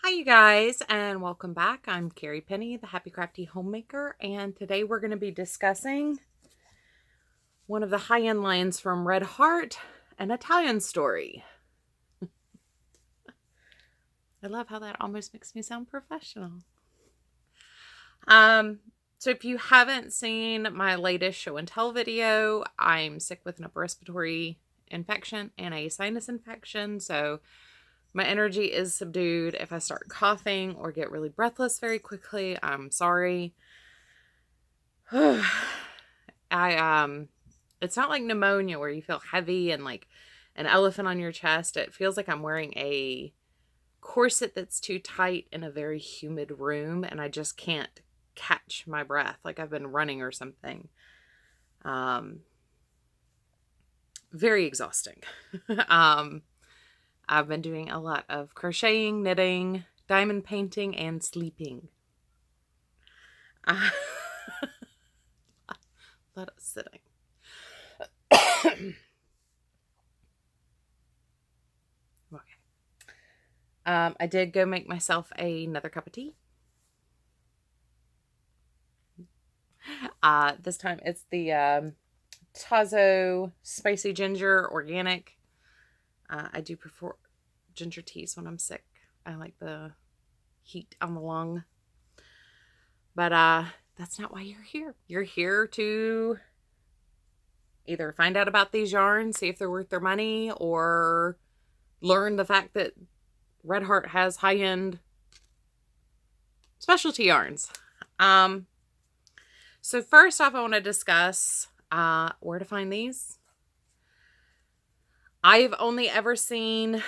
Hi you guys, and welcome back. I'm Carrie Penny, the Happy Crafty Homemaker, and today we're going to be discussing one of the high-end lines from Red Heart, An Italian Story. I love how that almost makes me sound professional. So if you haven't seen my latest show and tell video, I'm sick with an upper respiratory infection and a sinus infection, so my energy is subdued. If I start coughing or get really breathless very quickly, I'm sorry. It's not like pneumonia where you feel heavy and like an elephant on your chest. It feels like I'm wearing a corset that's too tight in a very humid room and I just can't catch my breath like I've been running or something. Very exhausting. I've been doing a lot of crocheting, knitting, diamond painting, and sleeping. A lot of sitting. Okay. I did go make myself another cup of tea. This time it's the Tazo Spicy Ginger Organic. I do prefer ginger teas when I'm sick. I like the heat on the lung. But that's not why you're here. You're here to either find out about these yarns, see if they're worth their money, or learn the fact that Red Heart has high-end specialty yarns. So first off, I want to discuss where to find these. I've only ever seen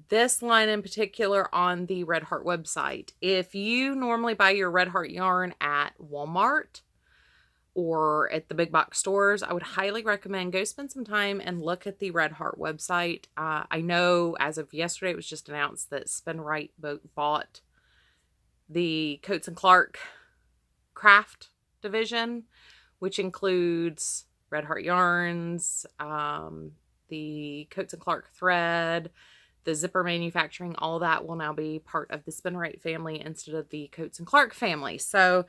this line in particular on the Red Heart website. If you normally buy your Red Heart yarn at Walmart or at the big box stores, I would highly recommend go spend some time and look at the Red Heart website. I know as of yesterday, it was just announced that Spin Right bought the Coats and Clark craft division, which includes Red Heart yarns, the Coats and Clark thread, the zipper manufacturing. All that will now be part of the Spin Right family instead of the Coats and Clark family. So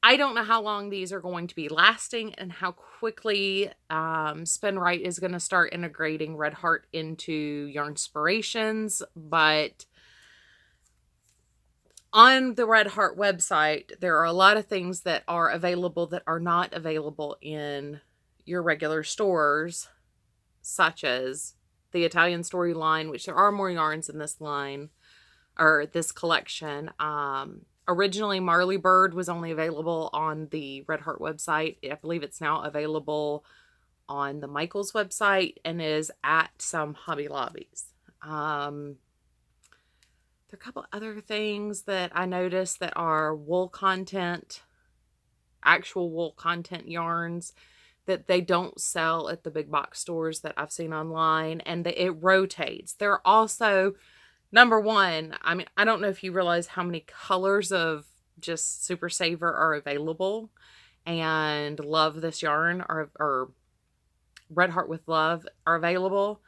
I don't know how long these are going to be lasting and how quickly Spin Right is going to start integrating Red Heart into Yarnspirations, but on the Red Heart website, there are a lot of things that are available that are not available in your regular stores, such as the Italian storyline, which there are more yarns in this line, or this collection. Originally, Marley Bird was only available on the Red Heart website. I believe it's now available on the Michaels website and is at some Hobby Lobbies. There are a couple other things that I noticed that are wool content, actual wool content yarns that they don't sell at the big box stores that I've seen online, and it rotates. There are also, number one, I mean, I don't know if you realize how many colors of just Super Saver are available, and Love This Yarn or Red Heart with Love are available,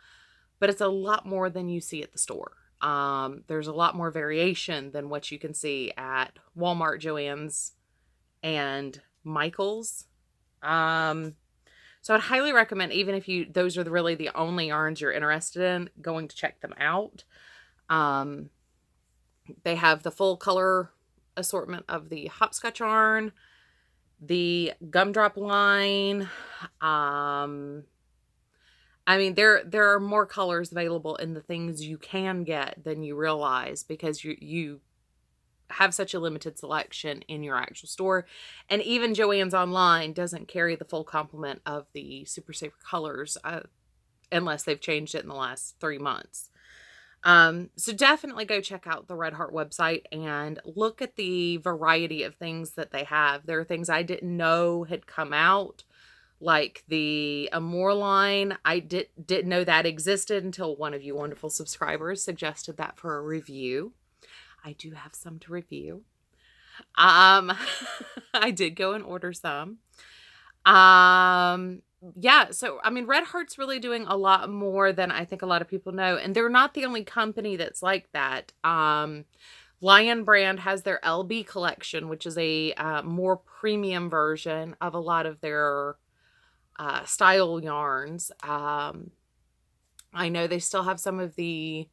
but it's a lot more than you see at the store. There's a lot more variation than what you can see at Walmart, Joann's, and Michael's. So I'd highly recommend, even if those are really the only yarns you're interested in, going to check them out. They have the full color assortment of the hopscotch yarn, the gumdrop line. I mean, there are more colors available in the things you can get than you realize, because you have such a limited selection in your actual store. And even Joann's online doesn't carry the full complement of the Super Saver colors unless they've changed it in the last 3 months. So definitely go check out the Red Heart website and look at the variety of things that they have. There are things I didn't know had come out, like the Amour line. I didn't know that existed until one of you wonderful subscribers suggested that for a review. I do have some to review. I did go and order some. Yeah, so I mean Red Heart's really doing a lot more than I think a lot of people know, and they're not the only company that's like that. Lion Brand has their LB collection, which is a more premium version of a lot of their style yarns. I know they still have some of the,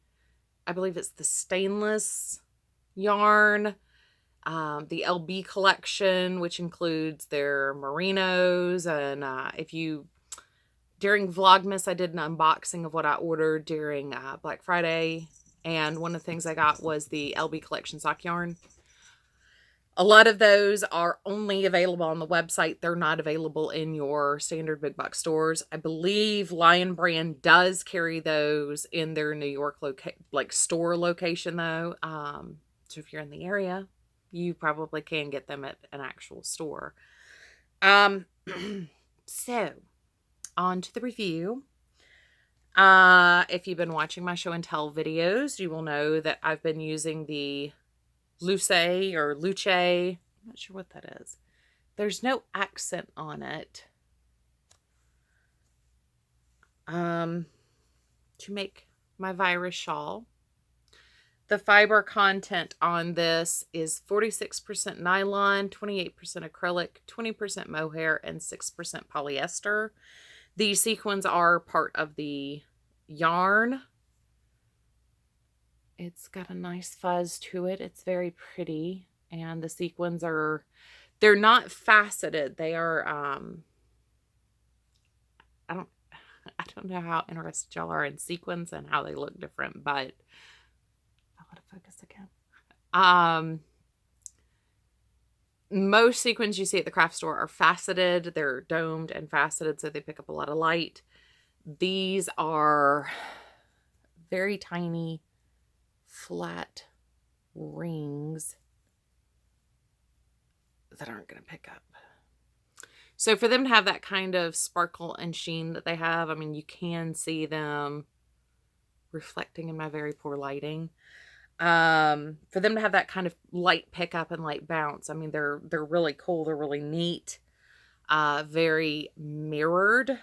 I believe it's the stainless yarn, the LB collection, which includes their merinos. And during Vlogmas, I did an unboxing of what I ordered during Black Friday. And one of the things I got was the LB collection sock yarn. A lot of those are only available on the website. They're not available in your standard big box stores. I believe Lion Brand does carry those in their New York store location though. So if you're in the area, you probably can get them at an actual store. So on to the review. If you've been watching my show and tell videos, you will know that I've been using the Luce or Luce. I'm not sure what that is. There's no accent on it. To make my virus shawl. The fiber content on this is 46% nylon, 28% acrylic, 20% mohair, and 6% polyester. The sequins are part of the yarn. It's got a nice fuzz to it. It's very pretty. And the sequins they're not faceted. They are, I don't know how interested y'all are in sequins and how they look different, but I'll let it focus again. Most sequins you see at the craft store are faceted. They're domed and faceted, so they pick up a lot of light. These are very tiny, flat rings that aren't going to pick up. So for them to have that kind of sparkle and sheen that they have, I mean, you can see them reflecting in my very poor lighting. For them to have that kind of light pickup and light bounce, I mean, they're really cool. They're really neat. Very mirrored.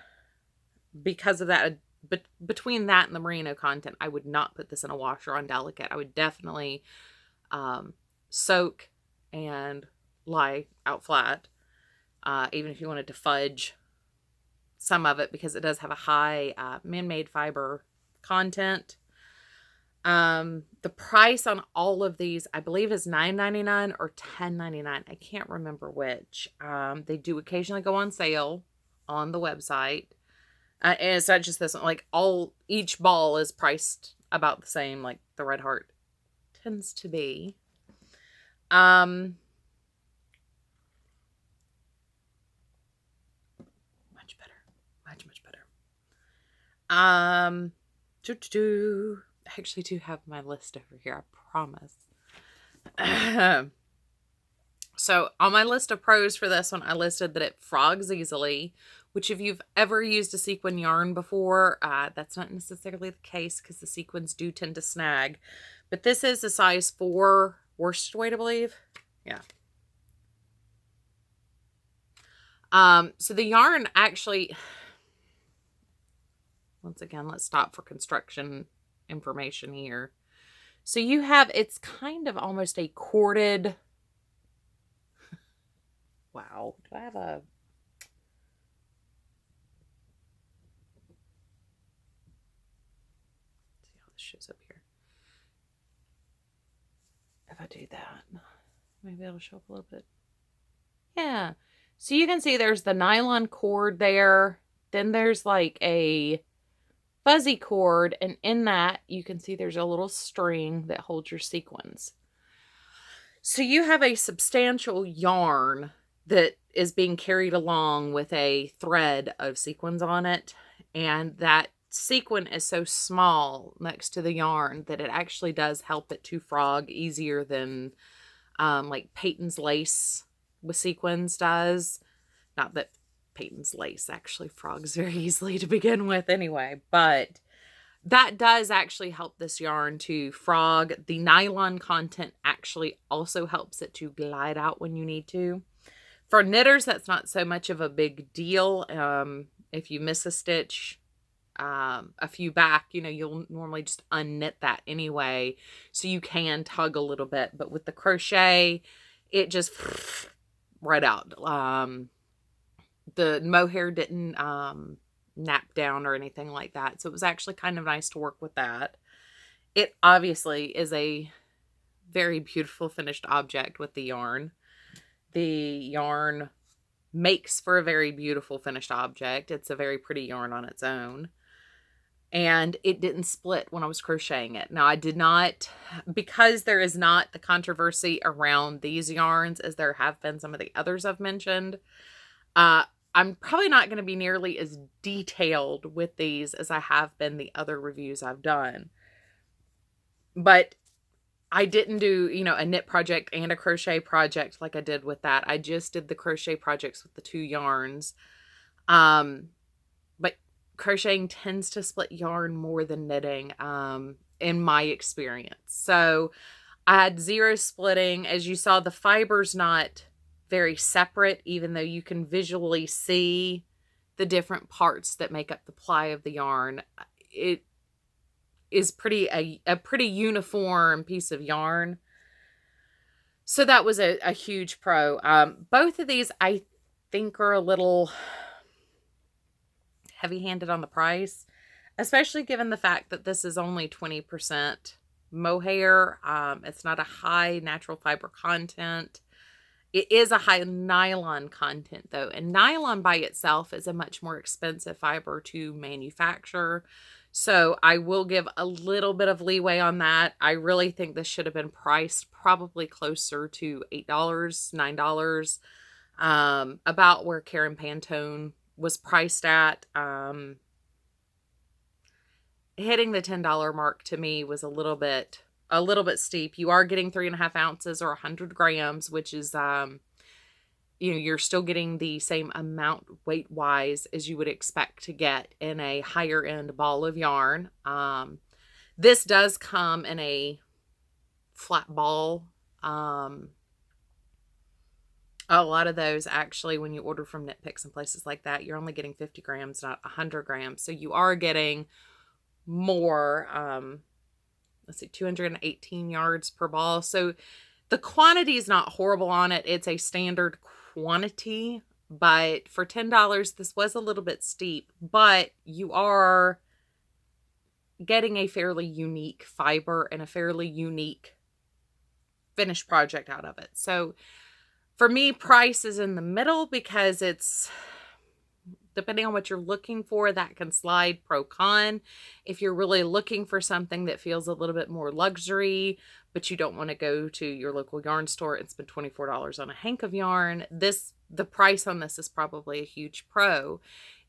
Because of that, but between that and the merino content, I would not put this in a washer on delicate. I would definitely soak and lie out flat, even if you wanted to fudge some of it, because it does have a high man-made fiber content. The price on all of these, I believe, is $9.99 or $10.99. I can't remember which. They do occasionally go on sale on the website. And it's not just this one. Like each ball is priced about the same, like the Red Heart tends to be. Much better. Much better. I actually do have my list over here, I promise. So on my list of pros for this one, I listed that it frogs easily, which if you've ever used a sequin yarn before, that's not necessarily the case because the sequins do tend to snag. But this is a size 4 worsted weight, I believe. Yeah. So the yarn actually, once again, let's stop for construction information here. So you have, it's kind of almost a corded, wow, do I have a, let's see how this shows up here. If I do that, maybe it'll show up a little bit. Yeah. So you can see there's the nylon cord there. Then there's like a fuzzy cord, and in that you can see there's a little string that holds your sequins. So you have a substantial yarn that is being carried along with a thread of sequins on it, and that sequin is so small next to the yarn that it actually does help it to frog easier than like Peyton's lace with sequins does. Not that Peyton's lace actually frogs very easily to begin with anyway, but that does actually help this yarn to frog. The nylon content actually also helps it to glide out when you need to. For knitters, that's not so much of a big deal. If you miss a stitch, a few back, you'll normally just unknit that anyway. So you can tug a little bit. But with the crochet, it just right out. The mohair didn't nap down or anything like that. So it was actually kind of nice to work with that. It obviously is a very beautiful finished object with the yarn. The yarn makes for a very beautiful finished object. It's a very pretty yarn on its own. And it didn't split when I was crocheting it. Now, I did not, because there is not the controversy around these yarns as there have been some of the others I've mentioned, I'm probably not going to be nearly as detailed with these as I have been the other reviews I've done. But I didn't do, a knit project and a crochet project like I did with that. I just did the crochet projects with the 2 yarns. But crocheting tends to split yarn more than knitting, in my experience. So I had 0 splitting. As you saw, the fiber's not very separate, even though you can visually see the different parts that make up the ply of the yarn. It is a pretty uniform piece of yarn. So that was a huge pro. Both of these I think are a little heavy-handed on the price, especially given the fact that this is only 20% mohair. It's not a high natural fiber content. It is a high nylon content though, and nylon by itself is a much more expensive fiber to manufacture. So I will give a little bit of leeway on that. I really think this should have been priced probably closer to $8, $9, about where Carrie Pantone was priced at. Hitting the $10 mark to me was a little bit steep. You are getting 3.5 ounces or 100 grams, which is, you're still getting the same amount weight-wise as you would expect to get in a higher-end ball of yarn. This does come in a flat ball. A lot of those, actually, when you order from Knit Picks and places like that, you're only getting 50 grams, not 100 grams. So you are getting more, let's see, 218 yards per ball. So the quantity is not horrible on it. It's a standard quantity, but for $10, this was a little bit steep, but you are getting a fairly unique fiber and a fairly unique finished project out of it. So for me, price is in the middle because it's, depending on what you're looking for, that can slide pro con. If you're really looking for something that feels a little bit more luxury, but you don't want to go to your local yarn store and spend $24 on a hank of yarn, the price on this is probably a huge pro.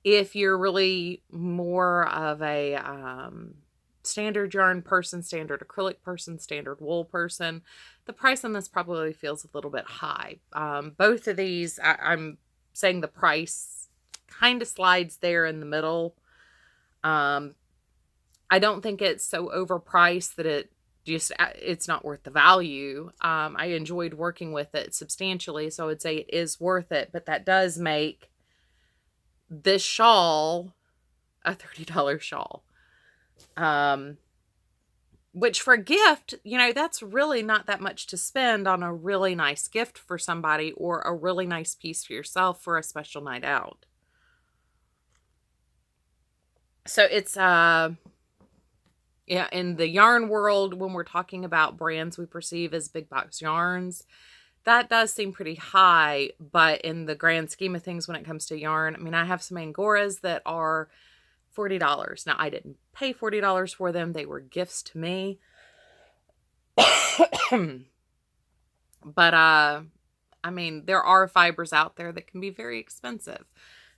If you're really more of a standard yarn person, standard acrylic person, standard wool person, the price on this probably feels a little bit high. Both of these, I'm saying the price kind of slides there in the middle. I don't think it's so overpriced that it's not worth the value. I enjoyed working with it substantially, so I would say it is worth it, but that does make this shawl a $30 shawl. Which for a gift, that's really not that much to spend on a really nice gift for somebody or a really nice piece for yourself for a special night out. So it's, in the yarn world, when we're talking about brands we perceive as big box yarns, that does seem pretty high, but in the grand scheme of things when it comes to yarn, I mean, I have some Angoras that are $40. Now, I didn't pay $40 for them. They were gifts to me. But, I mean, there are fibers out there that can be very expensive.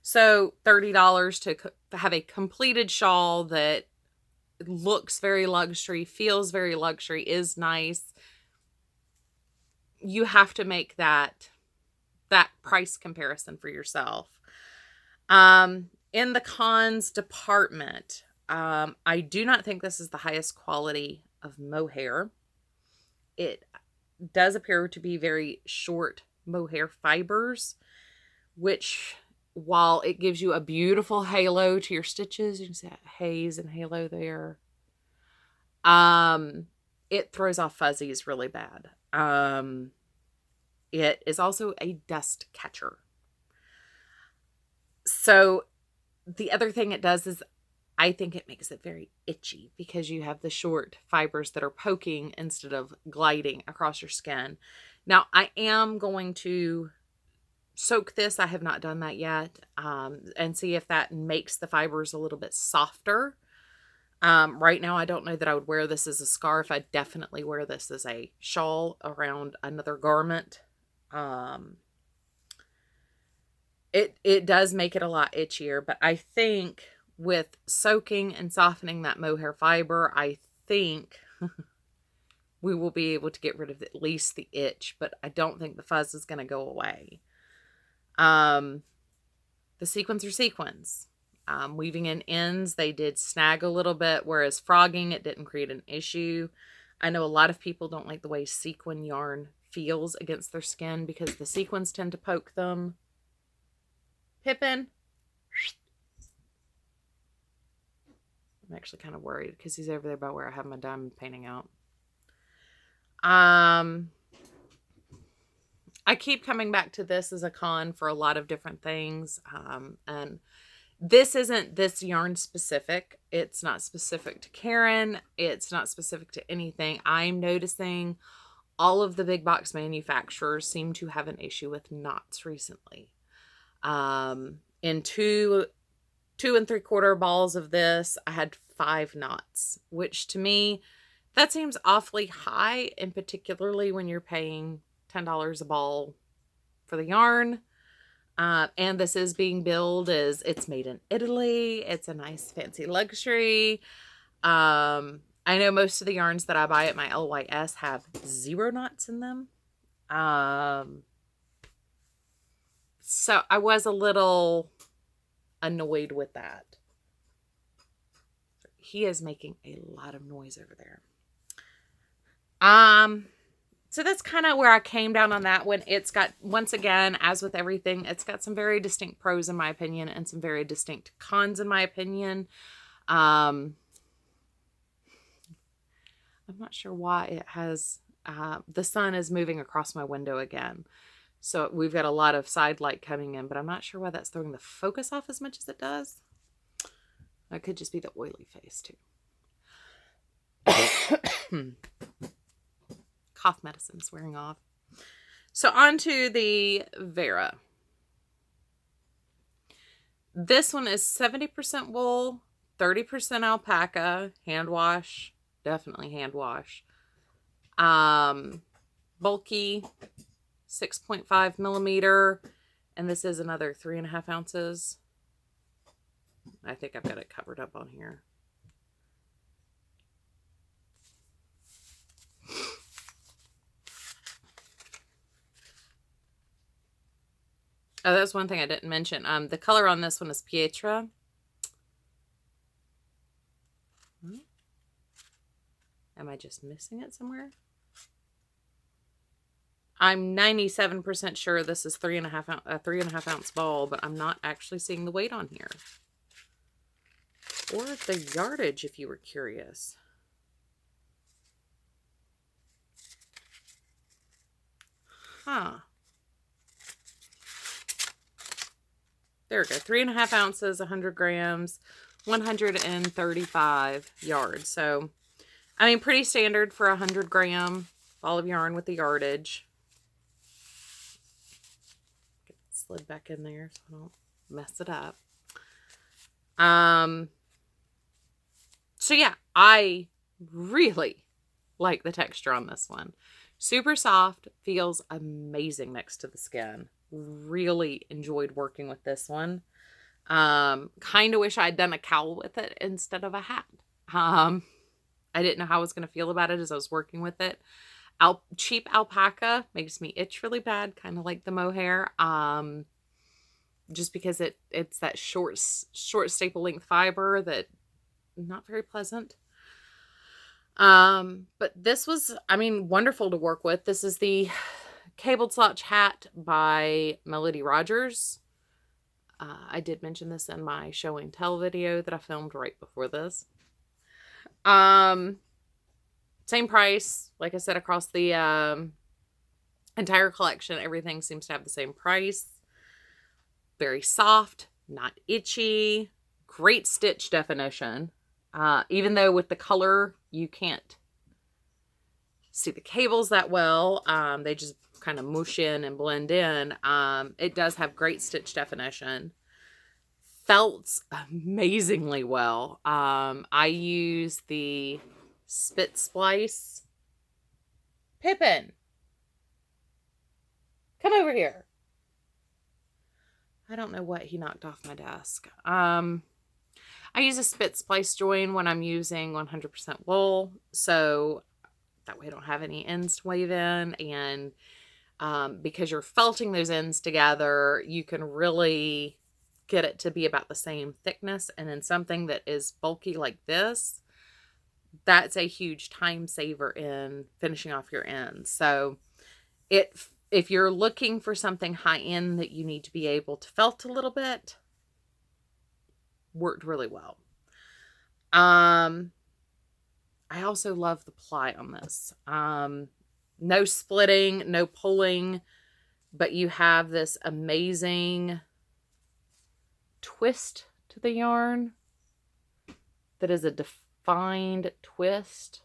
So $30 to have a completed shawl that looks very luxury, feels very luxury, is nice. You have to make that price comparison for yourself. In the cons department, I do not think this is the highest quality of mohair. It does appear to be very short mohair fibers. which, while it gives you a beautiful halo to your stitches, you can see that haze and halo there. It throws off fuzzies really bad. It is also a dust catcher. So the other thing it does is I think it makes it very itchy because you have the short fibers that are poking instead of gliding across your skin. Now, I am going to soak this. I have not done that yet. And see if that makes the fibers a little bit softer. Right now, I don't know that I would wear this as a scarf. I'd definitely wear this as a shawl around another garment. It does make it a lot itchier, but I think with soaking and softening that mohair fiber, I think we will be able to get rid of at least the itch, but I don't think the fuzz is going to go away. The sequins are sequins. Weaving in ends, they did snag a little bit, whereas frogging, it didn't create an issue. I know a lot of people don't like the way sequin yarn feels against their skin because the sequins tend to poke them. Pippin. I'm actually kind of worried because he's over there by where I have my diamond painting out. I keep coming back to this as a con for a lot of different things. And this isn't this yarn specific. It's not specific to Karen. It's not specific to anything. I'm noticing all of the big box manufacturers seem to have an issue with knots recently. In 2 3/4 balls of this, I had 5 knots, which to me, that seems awfully high, and particularly when you're paying $10 a ball for the yarn. And this is being billed as it's made in Italy. It's a nice fancy luxury. I know most of the yarns that I buy at my LYS have 0 knots in them. So I was a little annoyed with that. He is making a lot of noise over there. So that's kind of where I came down on that one. It's got, once again, as with everything, it's got some very distinct pros in my opinion and some very distinct cons in my opinion. I'm not sure why it has, the sun is moving across my window again. So we've got a lot of side light coming in, but I'm not sure why that's throwing the focus off as much as it does. It could just be the oily face too. Cough medicine is wearing off. So on to the Vera. This one is 70% wool, 30% alpaca, hand wash, definitely hand wash. Bulky, 6.5 millimeter, and this is another 3.5 ounces. I think I've got it covered up on here. Oh, that's one thing I didn't mention. The color on this one is Pietra. Am I just missing it somewhere? I'm 97% sure this is 3.5 ounce ball, but I'm not actually seeing the weight on here. Or the yardage, if you were curious. Huh. There we go. 3.5 ounces, 100 grams, 135 yards. So, I mean, pretty standard for a 100-gram ball of yarn with the yardage. Get it slid back in there so I don't mess it up. So yeah, I really like the texture on this one. Super soft, feels amazing next to the skin. Really enjoyed working with this one. Kind of wish I'd done a cowl with it instead of a hat. I didn't know how I was going to feel about it as I was working with it. Cheap alpaca makes me itch really bad, kind of like the mohair. Just because it's that short staple length fiber that not very pleasant. But this was, I mean, wonderful to work with. This is the Cabled Slouch Hat by Melody Rogers. I did mention this in my show and tell video that I filmed right before this. Same price, like I said, across the entire collection. Everything seems to have the same price. Very soft, not itchy, great stitch definition. Even though with the color, you can't see the cables that well. They just kind of mush in and blend in. It does have great stitch definition. Felts amazingly well. I use the Spit Splice. Pippin, come over here. I don't know what he knocked off my desk. I use a Spit Splice join when I'm using 100% wool, so that way I don't have any ends to wave in, and because you're felting those ends together, you can really get it to be about the same thickness. And then something that is bulky like this, that's a huge time saver in finishing off your ends. So if you're looking for something high end that you need to be able to felt a little bit, worked really well. I also love the ply on this. No splitting, no pulling, but you have this amazing twist to the yarn that is a defined twist.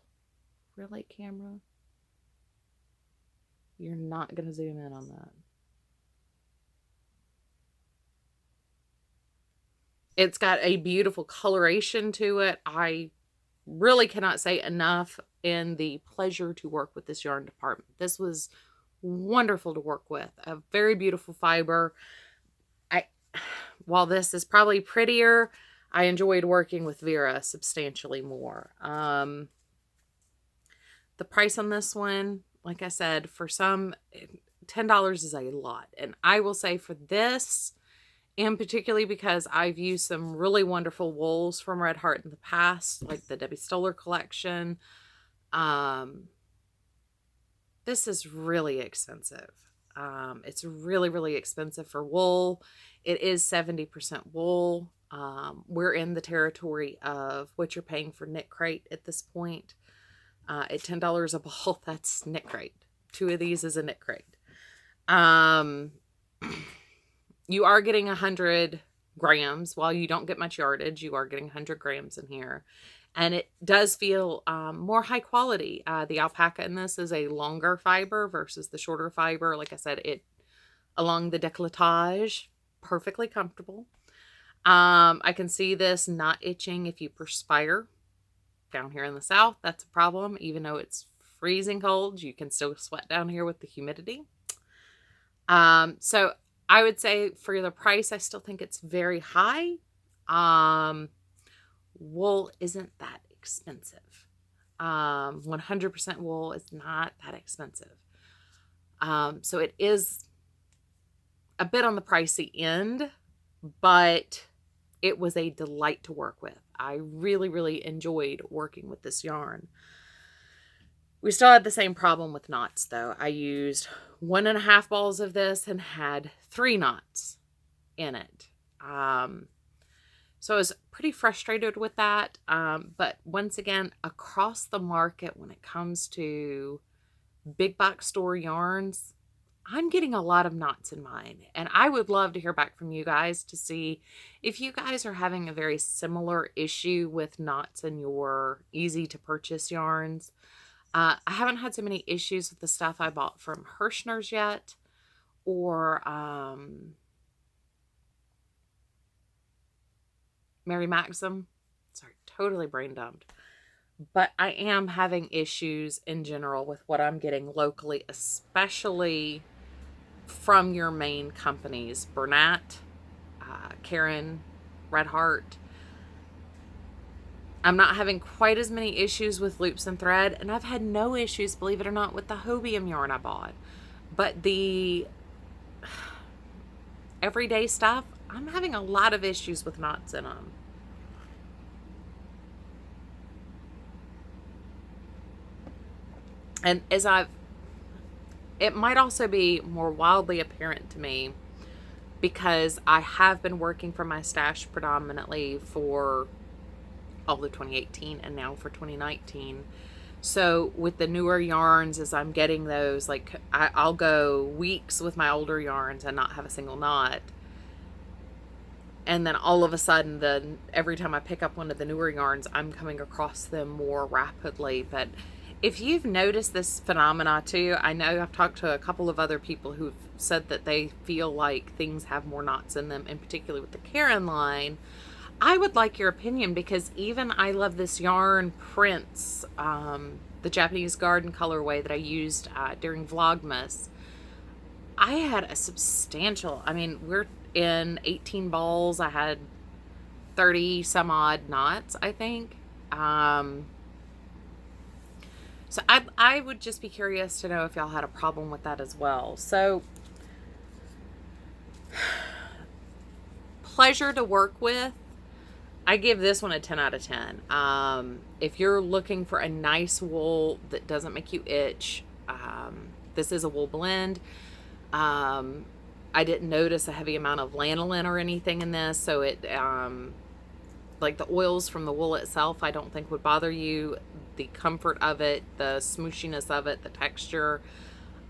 Really, camera? You're not going to zoom in on that. It's got a beautiful coloration to it. I really cannot say enough in the pleasure to work with this yarn department. This was wonderful to work with. A very beautiful fiber. While this is probably prettier, I enjoyed working with Vera substantially more. The price on this one, like I said, for some, $10 is a lot. And I will say for this, and particularly because I've used some really wonderful wools from Red Heart in the past, like the Debbie Stoller collection, this is really expensive. It's really, really expensive for wool. It is 70% wool. We're in the territory of what you're paying for knit crate at this point. At $10 a ball, that's knit crate. 2 of these is a knit crate. You are getting 100 grams. While you don't get much yardage, you are getting 100 grams in here. And it does feel more high quality. The alpaca in this is a longer fiber versus the shorter fiber. Like I said, it along the décolletage, perfectly comfortable. I can see this not itching if you perspire. Down here in the south, that's a problem. Even though it's freezing cold, you can still sweat down here with the humidity. So I would say for the price, I still think it's very high. Wool isn't that expensive. 100% wool is not that expensive. So it is a bit on the pricey end, but it was a delight to work with. I really, really enjoyed working with this yarn. We still had the same problem with knots though. I used 1.5 balls of this and had 3 knots in it. So I was pretty frustrated with that. But once again, across the market, when it comes to big box store yarns, I'm getting a lot of knots in mine. And I would love to hear back from you guys to see if you guys are having a very similar issue with knots in your easy to purchase yarns. I haven't had so many issues with the stuff I bought from Hirschner's yet, or Mary Maxim. Sorry, totally brain dumped. But I am having issues in general with what I'm getting locally, especially from your main companies, Bernat, Carrie, Red Heart. I'm not having quite as many issues with loops and thread, and I've had no issues, believe it or not, with the Hobium yarn I bought. But the everyday stuff, I'm having a lot of issues with knots in them. And it might also be more wildly apparent to me because I have been working from my stash predominantly for all of 2018 and now for 2019. So with the newer yarns, as I'm getting those, like I'll go weeks with my older yarns and not have a single knot. And then all of a sudden, every time I pick up one of the newer yarns, I'm coming across them more rapidly. But if you've noticed this phenomena too, I know I've talked to a couple of other people who've said that they feel like things have more knots in them, and particularly with the Karen line. I would like your opinion, because even I love this yarn Prince, the Japanese garden colorway that I used during Vlogmas. I had a substantial, I mean, we're in 18 balls. I had 30 some odd knots, I think. So I would just be curious to know if y'all had a problem with that as well. So, pleasure to work with. I give this one a 10 out of 10. If you're looking for a nice wool that doesn't make you itch, this is a wool blend. I didn't notice a heavy amount of lanolin or anything in this, so it, like the oils from the wool itself, I don't think would bother you. The comfort of it, the smooshiness of it, the texture,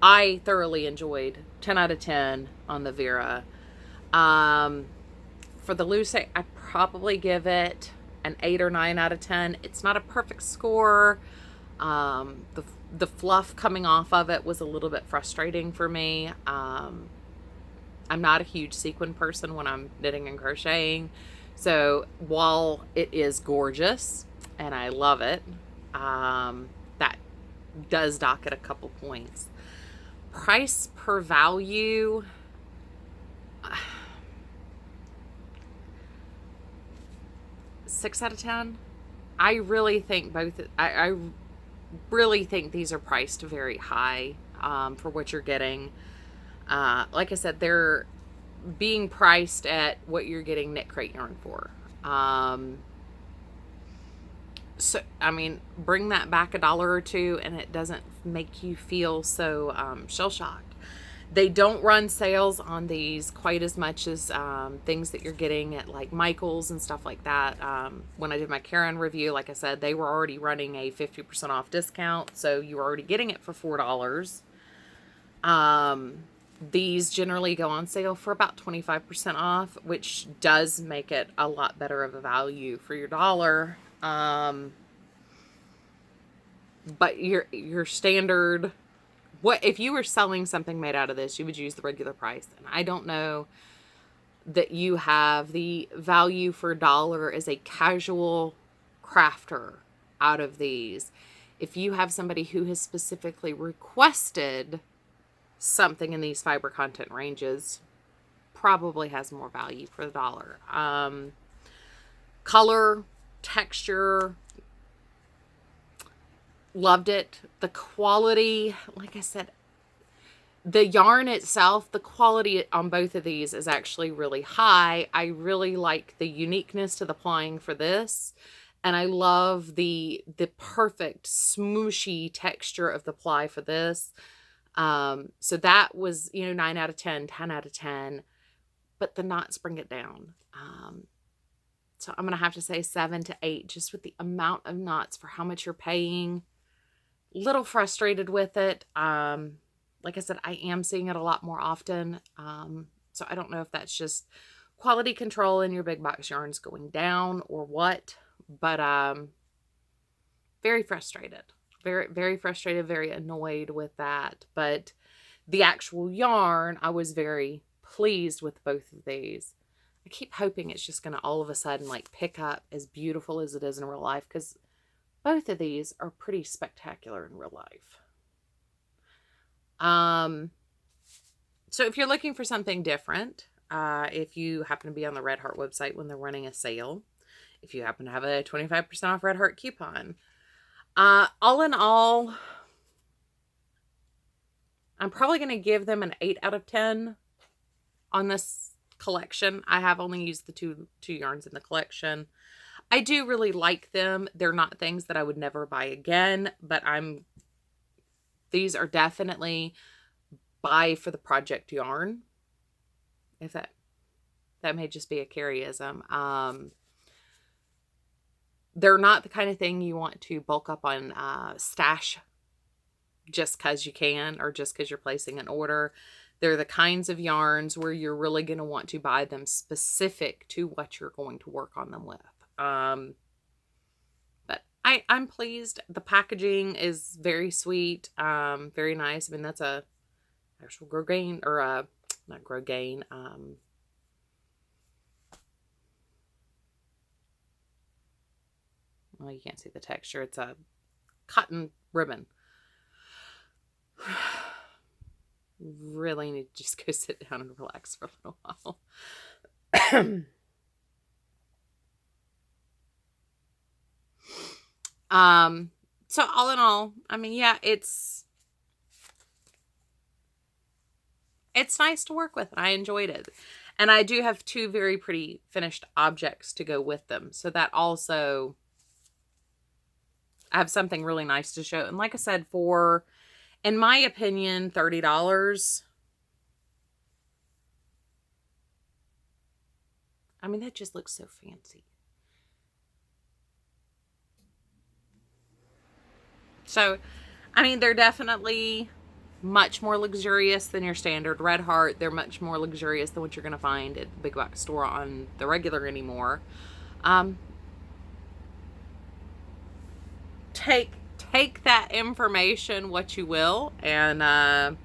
I thoroughly enjoyed. 10 out of 10 on the Vera. For the Luce, I probably give it an 8 or 9 out of 10. It's not a perfect score. The fluff coming off of it was a little bit frustrating for me. I'm not a huge sequin person when I'm knitting and crocheting. So while it is gorgeous and I love it, that does dock it a couple points. Price per value, 6 out of 10. I really think I really think these are priced very high for what you're getting. Like I said, they're being priced at what you're getting knit crate yarn for. So, I mean, bring that back $1 or $2 and it doesn't make you feel so shell-shocked. They don't run sales on these quite as much as things that you're getting at like Michael's and stuff like that. When I did my Karen review, like I said, they were already running a 50% off discount, so you were already getting it for $4. These generally go on sale for about 25% off, which does make it a lot better of a value for your dollar. But your standard, what if you were selling something made out of this, you would use the regular price. And I don't know that you have the value for $1 as a casual crafter out of these. If you have somebody who has specifically requested something in these fiber content ranges, probably has more value for the $1. Color, texture, loved it. The quality, like I said, the yarn itself, the quality on both of these is actually really high. I really like the uniqueness to the plying for this. And I love the perfect smooshy texture of the ply for this. So that was, 9 out of 10, 10 out of 10, but the knots bring it down. So I'm going to have to say 7 to 8, just with the amount of knots for how much you're paying. Little frustrated with it. Like I said, I am seeing it a lot more often. So I don't know if that's just quality control in your big box yarns going down or what, but, very frustrated. Very, very frustrated, very annoyed with that. But the actual yarn, I was very pleased with both of these. I keep hoping it's just going to all of a sudden like pick up as beautiful as it is in real life, because both of these are pretty spectacular in real life. So if you're looking for something different, if you happen to be on the Red Heart website when they're running a sale, if you happen to have a 25% off Red Heart coupon, all in all, I'm probably going to give them an 8 out of 10 on this collection. I have only used the two yarns in the collection. I do really like them. They're not things that I would never buy again, but these are definitely buy for the project yarn, if that That may just be a Carrieism. They're not the kind of thing you want to bulk up on stash just because you can, or just because you're placing an order. They're the kinds of yarns where you're really going to want to buy them specific to what you're going to work on them with. But I'm pleased. The packaging is very sweet, very nice. I mean, that's a actual Grosgain, or not Grosgain. Well, you can't see the texture. It's a cotton ribbon. Really need to just go sit down and relax for a little while. So all in all, I mean, yeah, it's nice to work with, and I enjoyed it. And I do have 2 very pretty finished objects to go with them. So that also, I have something really nice to show. And like I said, for, in my opinion, $30, I mean, that just looks so fancy. So, I mean, they're definitely much more luxurious than your standard Red Heart. They're much more luxurious than what you're going to find at the big box store on the regular anymore. Take that information what you will, and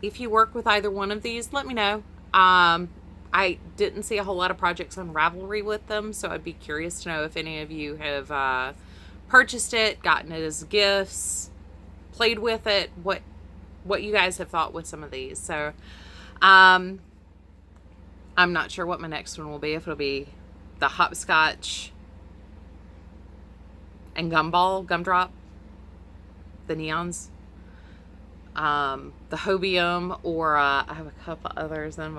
if you work with either one of these, let me know. I didn't see a whole lot of projects on Ravelry with them, so I'd be curious to know if any of you have purchased it, gotten it as gifts, played with it, what you guys have thought with some of these. So I'm not sure what my next one will be, if it'll be the hopscotch and gumdrop, the neons, the hobium, or I have a couple others in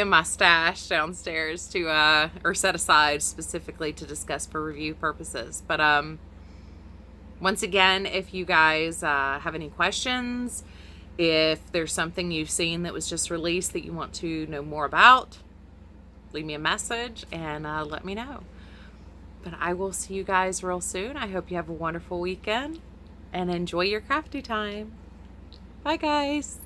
my stash downstairs to or set aside specifically to discuss for review purposes. But once again, if you guys have any questions, if there's something you've seen that was just released that you want to know more about, leave me a message and let me know. But I will see you guys real soon. I hope you have a wonderful weekend and enjoy your crafty time. Bye, guys.